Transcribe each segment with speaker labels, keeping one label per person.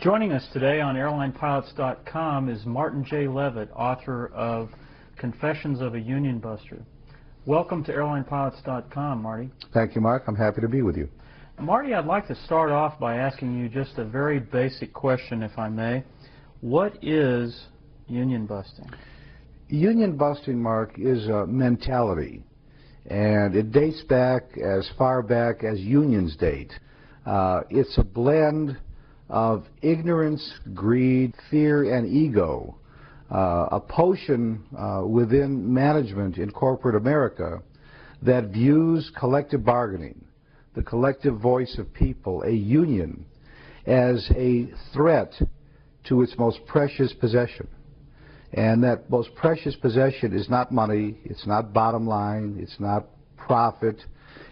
Speaker 1: Joining us today on AirlinePilots.com is Martin J. Levitt, author of Confessions of a Union Buster. Welcome to AirlinePilots.com, Marty.
Speaker 2: Thank you, Mark. I'm happy to be with you.
Speaker 1: Marty, I'd like to start off by asking you just a very basic question, if I may. What is union busting?
Speaker 2: Union busting, Mark, is a mentality, and it dates back as far back as unions date. It's a blend of ignorance, greed, fear, and ego, a potion within management in corporate America that views collective bargaining, the collective voice of people, a union, as a threat to its most precious possession. And that most precious possession is not money, it's not bottom line, it's not profit.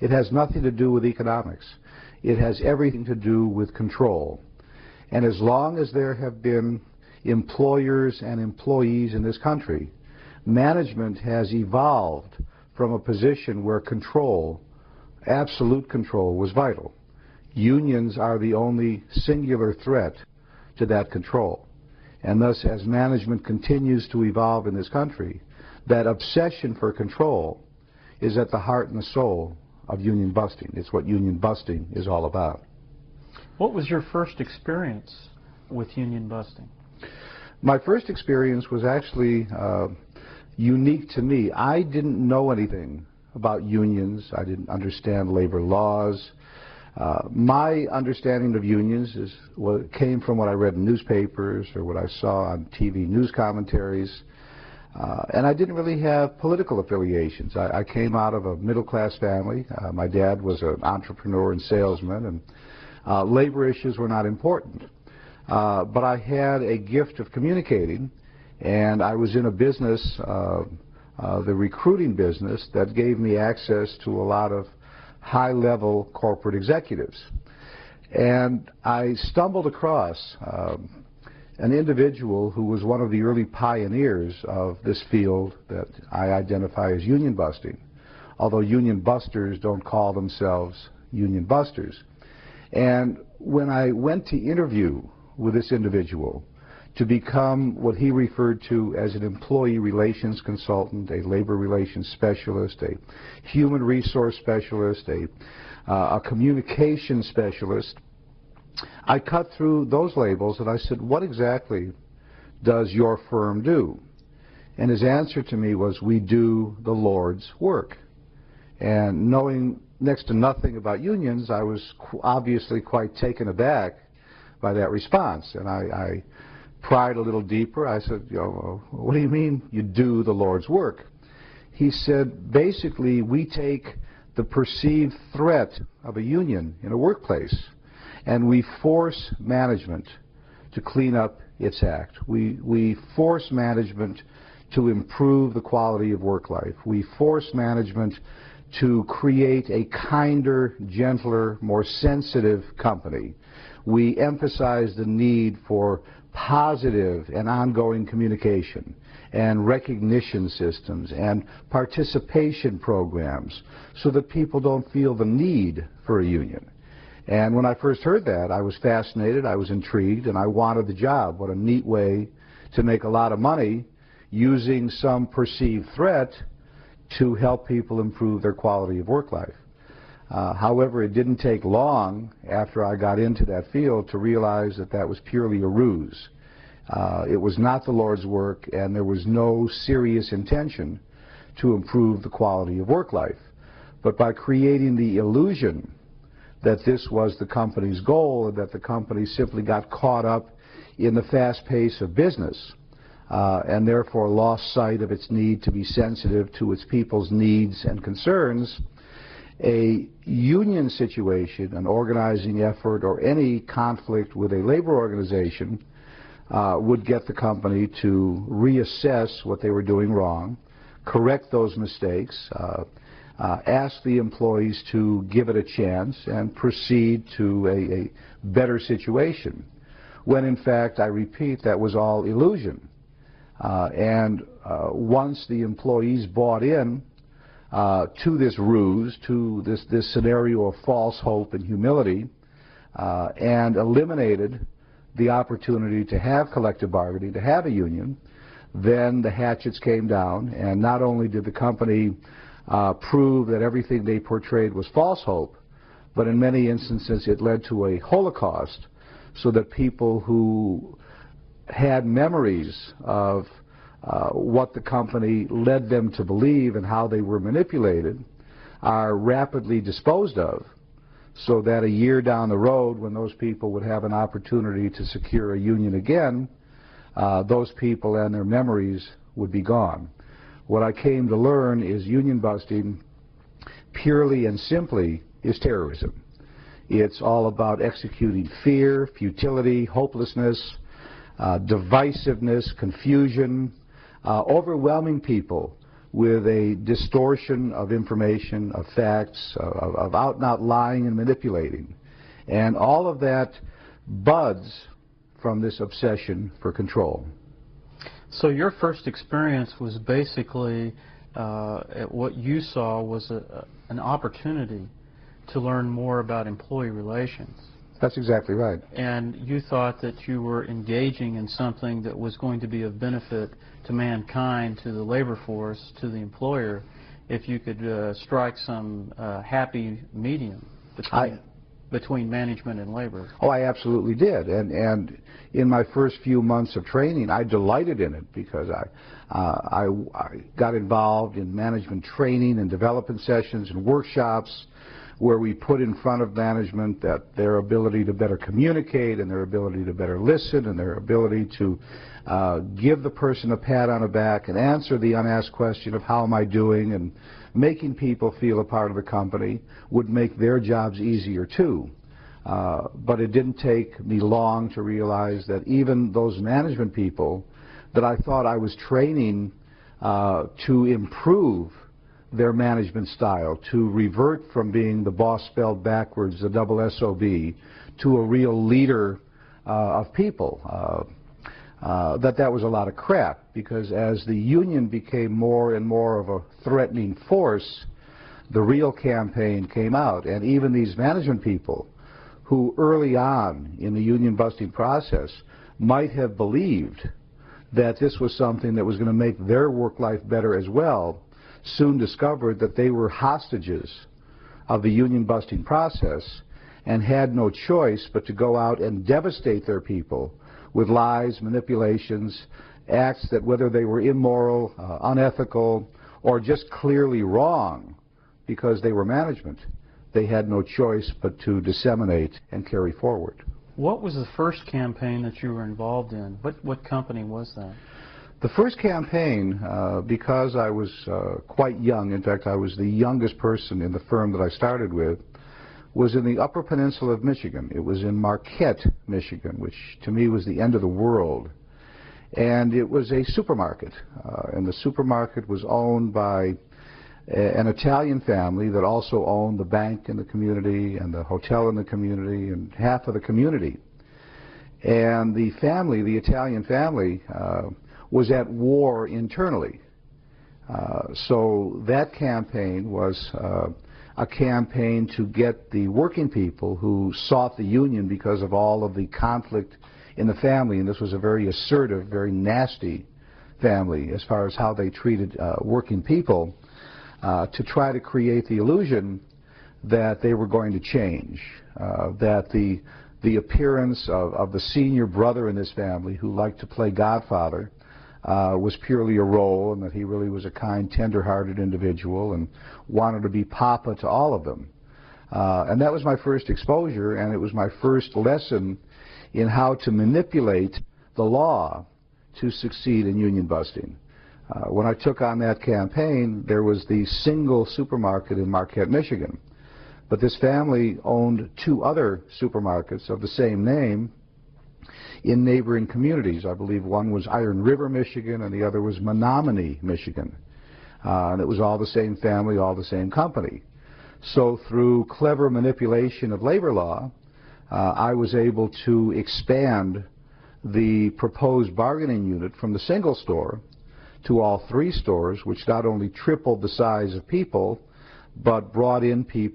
Speaker 2: It has nothing to do with economics. It has everything to do with control. And as long as there have been employers and employees in this country, management has evolved from a position where control, absolute control, was vital. Unions are the only singular threat to that control. And thus, as management continues to evolve in this country, that obsession for control is at the heart and the soul of union busting. It's what union busting is all about.
Speaker 1: What was your first experience with union busting?
Speaker 2: My first experience was actually unique to me. I didn't know anything about unions. I didn't understand labor laws. My understanding of unions came from what I read in newspapers or what I saw on TV news commentaries. And I didn't really have political affiliations. I came out of a middle-class family. My dad was an entrepreneur and salesman, and labor issues were not important. But I had a gift of communicating, and I was in a business, the recruiting business, that gave me access to a lot of high-level corporate executives. And I stumbled across an individual who was one of the early pioneers of this field that I identify as union busting, although union busters don't call themselves union busters. And when I went to interview with this individual to become what he referred to as an employee relations consultant, a labor relations specialist, a human resource specialist, a communication specialist, I cut through those labels and I said, what exactly does your firm do? And his answer to me was, we do the Lord's work. And knowing next to nothing about unions, I was obviously quite taken aback by that response. And I pried a little deeper. I said, what do you mean you do the Lord's work? He said, basically, we take the perceived threat of a union in a workplace and we force management to clean up its act. We force management to improve the quality of work life. We force management to create a kinder, gentler, more sensitive company. We emphasize the need for positive and ongoing communication and recognition systems and participation programs so that people don't feel the need for a union. And when I first heard that, I was fascinated, I was intrigued, and I wanted the job. What a neat way to make a lot of money using some perceived threat to help people improve their quality of work life. However, it didn't take long after I got into that field to realize that that was purely a ruse. It was not the Lord's work, and there was no serious intention to improve the quality of work life. But by creating the illusion that this was the company's goal and that the company simply got caught up in the fast pace of business and therefore lost sight of its need to be sensitive to its people's needs and concerns, a union situation, an organizing effort, or any conflict with a labor organization would get the company to reassess what they were doing wrong, correct those mistakes, ask the employees to give it a chance, and proceed to a better situation. When in fact, I repeat, that was all illusion. Once the employees bought in to this ruse, to this scenario of false hope and humility, and eliminated the opportunity to have collective bargaining, to have a union, then the hatchets came down, and not only did the company prove that everything they portrayed was false hope, but in many instances it led to a holocaust, so that people who had memories of what the company led them to believe and how they were manipulated are rapidly disposed of, so that a year down the road, when those people would have an opportunity to secure a union again, those people and their memories would be gone. What I came to learn is union busting purely and simply is terrorism. It's all about executing fear, futility, hopelessness, divisiveness, confusion, overwhelming people with a distortion of information, of facts, of out and out lying and manipulating. And all of that buds from this obsession for control.
Speaker 1: So your first experience was basically, what you saw was an opportunity to learn more about employee relations.
Speaker 2: That's exactly right.
Speaker 1: And you thought that you were engaging in something that was going to be of benefit to mankind, to the labor force, to the employer, if you could strike some happy medium between management and labor.
Speaker 2: Oh, I absolutely did. And in my first few months of training, I delighted in it, because I got involved in management training and development sessions and workshops where we put in front of management that their ability to better communicate and their ability to better listen and their ability to give the person a pat on the back and answer the unasked question of how am I doing, and making people feel a part of the company would make their jobs easier too. But it didn't take me long to realize that even those management people that I thought I was training to improve their management style, to revert from being the boss spelled backwards, the double SOB, to a real leader of people, that was a lot of crap, because as the union became more and more of a threatening force, the real campaign came out. And even these management people who early on in the union busting process might have believed that this was something that was going to make their work life better as well, soon discovered that they were hostages of the union busting process and had no choice but to go out and devastate their people with lies, manipulations, acts that, whether they were immoral, unethical, or just clearly wrong because they were management, they had no choice but to disseminate and carry forward.
Speaker 1: What was the first campaign that you were involved in? What company was that?
Speaker 2: The first campaign, because I was quite young, in fact I was the youngest person in the firm that I started with, was in the Upper Peninsula of Michigan. It was in Marquette, Michigan, which to me was the end of the world. And it was a supermarket, and the supermarket was owned by an Italian family that also owned the bank in the community and the hotel in the community and half of the community. And the family, the Italian family, was at war internally. So that campaign was a campaign to get the working people who sought the union because of all of the conflict in the family, and this was a very assertive, very nasty family as far as how they treated working people, to try to create the illusion that they were going to change, that the appearance of the senior brother in this family who liked to play Godfather was purely a role, and that he really was a kind, tender-hearted individual and wanted to be Papa to all of them. And that was my first exposure, and it was my first lesson in how to manipulate the law to succeed in union busting. When I took on that campaign, there was the single supermarket in Marquette, Michigan. But this family owned two other supermarkets of the same name in neighboring communities. I believe one was Iron River, Michigan, and the other was Menominee, Michigan. And it was all the same family, all the same company. So through clever manipulation of labor law, I was able to expand the proposed bargaining unit from the single store to all three stores, which not only tripled the size of people, but brought in people